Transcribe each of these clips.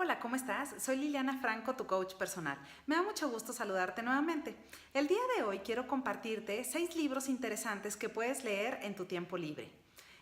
Hola, ¿cómo estás? Soy Liliana Franco, tu coach personal. Me da mucho gusto saludarte nuevamente. El día de hoy quiero compartirte 6 libros interesantes que puedes leer en tu tiempo libre.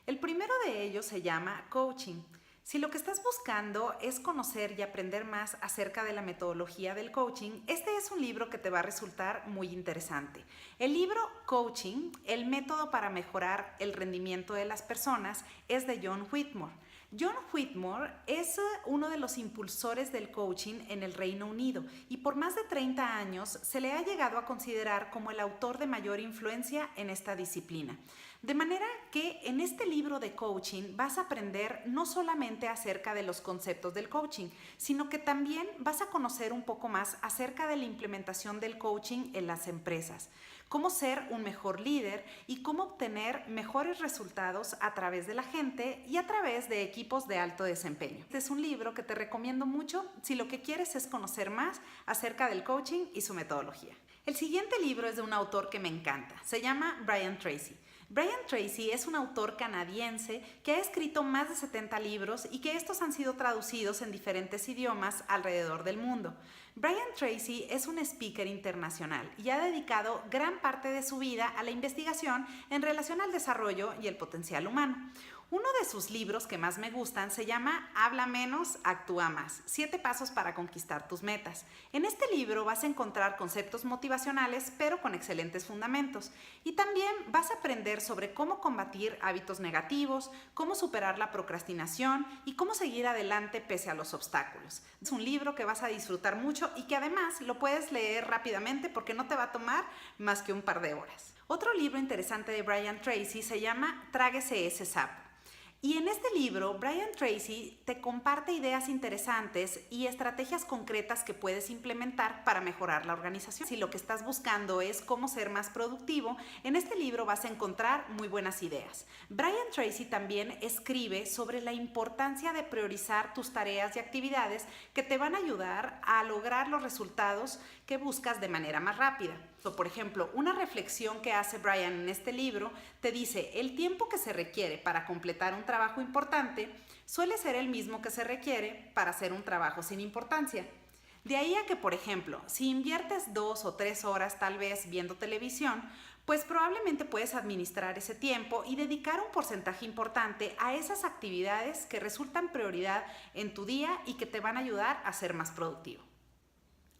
El primero de ellos se llama Coaching. Si lo que estás buscando es conocer y aprender más acerca de la metodología del coaching, este es un libro que te va a resultar muy interesante. El libro Coaching, el método para mejorar el rendimiento de las personas, es de John Whitmore. John Whitmore es uno de los impulsores del coaching en el Reino Unido y por más de 30 años se le ha llegado a considerar como el autor de mayor influencia en esta disciplina. De manera que en este libro de coaching vas a aprender no solamente acerca de los conceptos del coaching, sino que también vas a conocer un poco más acerca de la implementación del coaching en las empresas, cómo ser un mejor líder y cómo obtener mejores resultados a través de la gente y a través de equipos de alto desempeño. Este es un libro que te recomiendo mucho si lo que quieres es conocer más acerca del coaching y su metodología. El siguiente libro es de un autor que me encanta. Se llama Brian Tracy. Brian Tracy es un autor canadiense que ha escrito más de 70 libros y que estos han sido traducidos en diferentes idiomas alrededor del mundo. Brian Tracy es un speaker internacional y ha dedicado gran parte de su vida a la investigación en relación al desarrollo y el potencial humano. Uno de sus libros que más me gustan se llama Habla menos, actúa más. 7 pasos para conquistar tus metas. En este libro vas a encontrar conceptos motivacionales, pero con excelentes fundamentos. Y también vas a aprender sobre cómo combatir hábitos negativos, cómo superar la procrastinación y cómo seguir adelante pese a los obstáculos. Es un libro que vas a disfrutar mucho y que además lo puedes leer rápidamente porque no te va a tomar más que un par de horas. Otro libro interesante de Brian Tracy se llama Tráguese ese sapo. Y en este libro, Brian Tracy te comparte ideas interesantes y estrategias concretas que puedes implementar para mejorar la organización. Si lo que estás buscando es cómo ser más productivo, en este libro vas a encontrar muy buenas ideas. Brian Tracy también escribe sobre la importancia de priorizar tus tareas y actividades que te van a ayudar a lograr los resultados que buscas de manera más rápida. Por ejemplo, una reflexión que hace Brian en este libro te dice: el tiempo que se requiere para completar un trabajo importante suele ser el mismo que se requiere para hacer un trabajo sin importancia. De ahí a que, por ejemplo, si inviertes 2 o 3 horas tal vez viendo televisión, pues probablemente puedes administrar ese tiempo y dedicar un porcentaje importante a esas actividades que resultan prioridad en tu día y que te van a ayudar a ser más productivo.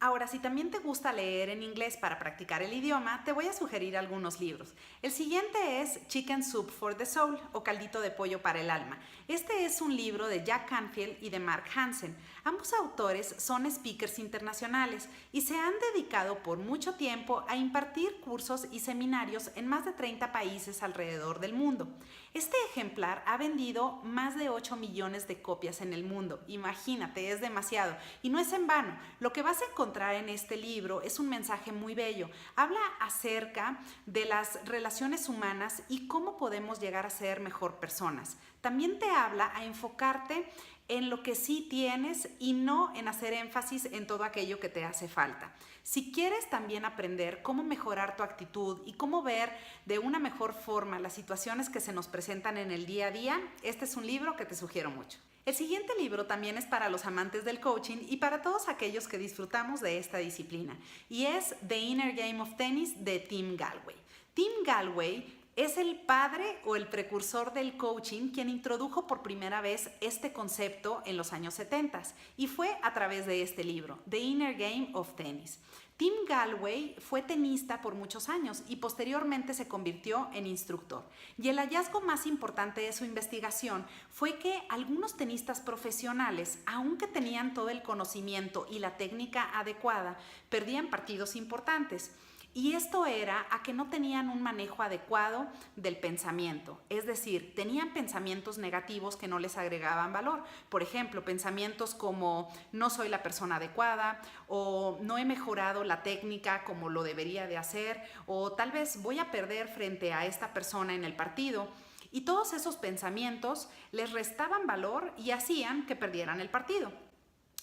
Ahora, si también te gusta leer en inglés para practicar el idioma, te voy a sugerir algunos libros. El siguiente es Chicken Soup for the Soul o Caldito de Pollo para el Alma. Este es un libro de Jack Canfield y de Mark Hansen. Ambos autores son speakers internacionales y se han dedicado por mucho tiempo a impartir cursos y seminarios en más de 30 países alrededor del mundo. Este ejemplar ha vendido más de 8 millones de copias en el mundo. Imagínate, es demasiado. Y no es en vano. Lo que vas a encontrar en este libro es un mensaje muy bello. Habla acerca de las relaciones humanas y cómo podemos llegar a ser mejor personas. También te habla a enfocarte en lo que sí tienes y no en hacer énfasis en todo aquello que te hace falta. Si quieres también aprender cómo mejorar tu actitud y cómo ver de una mejor forma las situaciones que se nos presentan en el día a día, este es un libro que te sugiero mucho. El siguiente libro también es para los amantes del coaching y para todos aquellos que disfrutamos de esta disciplina, y es The Inner Game of Tennis de Tim Gallwey. Tim Gallwey es el padre o el precursor del coaching quien introdujo por primera vez este concepto en los años 70 y fue a través de este libro, The Inner Game of Tennis. Tim Gallwey fue tenista por muchos años y posteriormente se convirtió en instructor. Y el hallazgo más importante de su investigación fue que algunos tenistas profesionales, aunque tenían todo el conocimiento y la técnica adecuada, perdían partidos importantes. Y esto era a que no tenían un manejo adecuado del pensamiento, es decir, tenían pensamientos negativos que no les agregaban valor. Por ejemplo, pensamientos como no soy la persona adecuada o no he mejorado la técnica como lo debería de hacer o tal vez voy a perder frente a esta persona en el partido. Y todos esos pensamientos les restaban valor y hacían que perdieran el partido.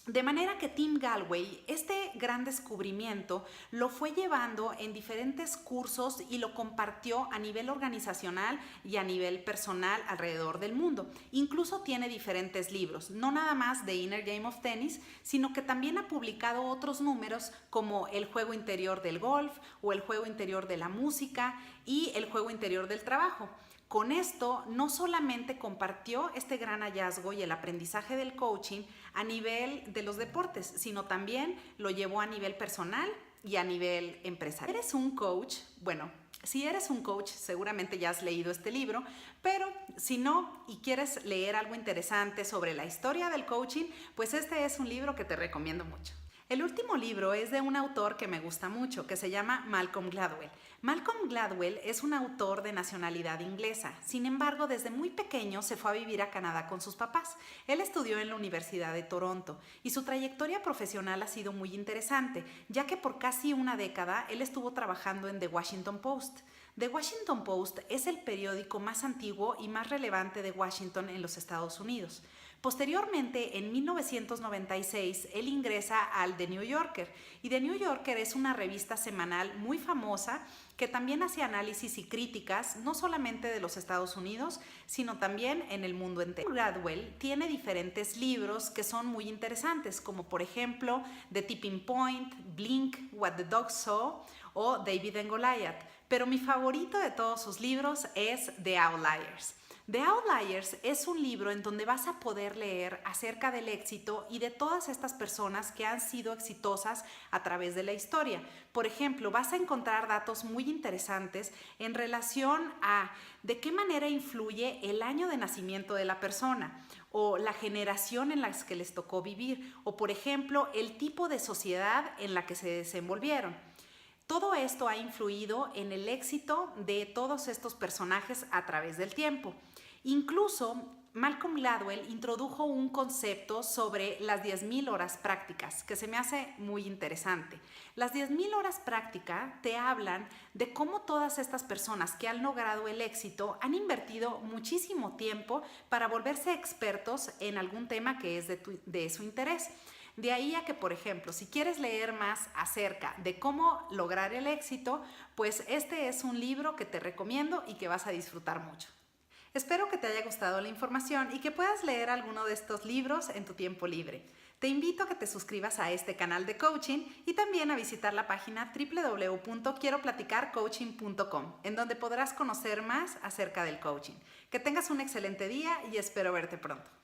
De manera que Tim Gallwey, este gran descubrimiento, lo fue llevando en diferentes cursos y lo compartió a nivel organizacional y a nivel personal alrededor del mundo. Incluso tiene diferentes libros, no nada más de Inner Game of Tennis, sino que también ha publicado otros números como El juego interior del golf o El juego interior de la música y El juego interior del trabajo. Con esto, no solamente compartió este gran hallazgo y el aprendizaje del coaching a nivel de los deportes, sino también lo llevó a nivel personal y a nivel empresarial. ¿Eres un coach? Bueno, si eres un coach, seguramente ya has leído este libro, pero si no y quieres leer algo interesante sobre la historia del coaching, pues este es un libro que te recomiendo mucho. El último libro es de un autor que me gusta mucho, que se llama Malcolm Gladwell. Malcolm Gladwell es un autor de nacionalidad inglesa. Sin embargo, desde muy pequeño se fue a vivir a Canadá con sus papás. Él estudió en la Universidad de Toronto y su trayectoria profesional ha sido muy interesante, ya que por casi una década él estuvo trabajando en The Washington Post. The Washington Post es el periódico más antiguo y más relevante de Washington en los Estados Unidos. Posteriormente, en 1996, él ingresa al The New Yorker, y The New Yorker es una revista semanal muy famosa que también hace análisis y críticas no solamente de los Estados Unidos, sino también en el mundo entero. Gladwell tiene diferentes libros que son muy interesantes, como por ejemplo The Tipping Point, Blink, What the Dog Saw o David and Goliath, pero mi favorito de todos sus libros es The Outliers. The Outliers es un libro en donde vas a poder leer acerca del éxito y de todas estas personas que han sido exitosas a través de la historia. Por ejemplo, vas a encontrar datos muy interesantes en relación a de qué manera influye el año de nacimiento de la persona o la generación en la que les tocó vivir o, por ejemplo, el tipo de sociedad en la que se desenvolvieron. Todo esto ha influido en el éxito de todos estos personajes a través del tiempo. Incluso Malcolm Gladwell introdujo un concepto sobre las 10,000 horas prácticas que se me hace muy interesante. Las 10,000 horas prácticas te hablan de cómo todas estas personas que han logrado el éxito han invertido muchísimo tiempo para volverse expertos en algún tema que es de su interés. De ahí a que, por ejemplo, si quieres leer más acerca de cómo lograr el éxito, pues este es un libro que te recomiendo y que vas a disfrutar mucho. Espero que te haya gustado la información y que puedas leer alguno de estos libros en tu tiempo libre. Te invito a que te suscribas a este canal de coaching y también a visitar la página www.quieroplaticarcoaching.com, en donde podrás conocer más acerca del coaching. Que tengas un excelente día y espero verte pronto.